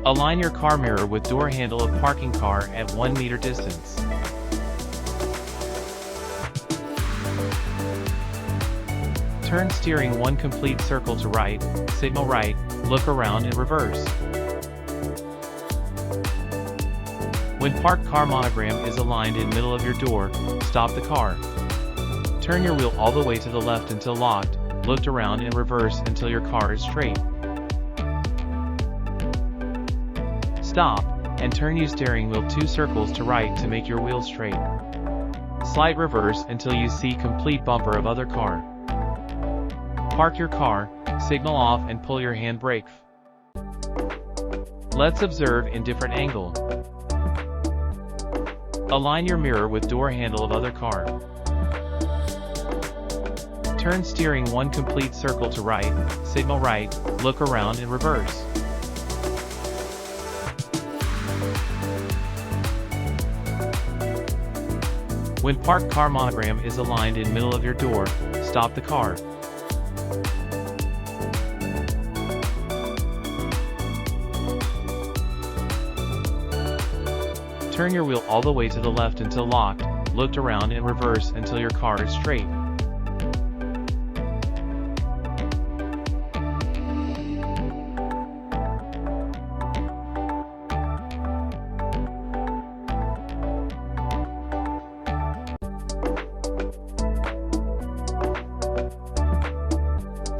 Align your car mirror with door handle of parking car at 1 meter distance. Turn steering one complete circle to right, signal right, look around and reverse. When parked car monogram is aligned in middle of your door, stop the car. Turn your wheel all the way to the left until locked, looked around and reverse until your car is straight. Stop, and turn your steering wheel 2 circles to right to make your wheel straight. Slight reverse until you see complete bumper of other car. Park your car, signal off and pull your hand brake. Let's observe in different angle. Align your mirror with door handle of other car. Turn steering one complete circle to right, signal right, look around and reverse. When parked car monogram is aligned in middle of your door, stop the car. Turn your wheel all the way to the left until locked, looked around and reverse until your car is straight.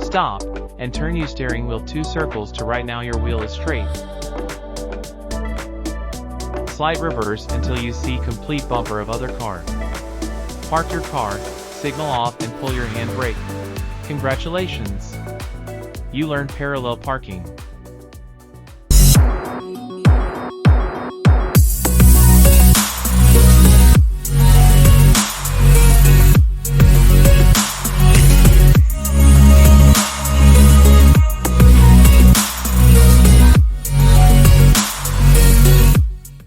Stop, and turn your steering wheel 2 circles to right. Now your wheel is straight. Slight reverse until you see complete bumper of other car. Park your car, signal off and pull your hand brake. Congratulations! You learned parallel parking.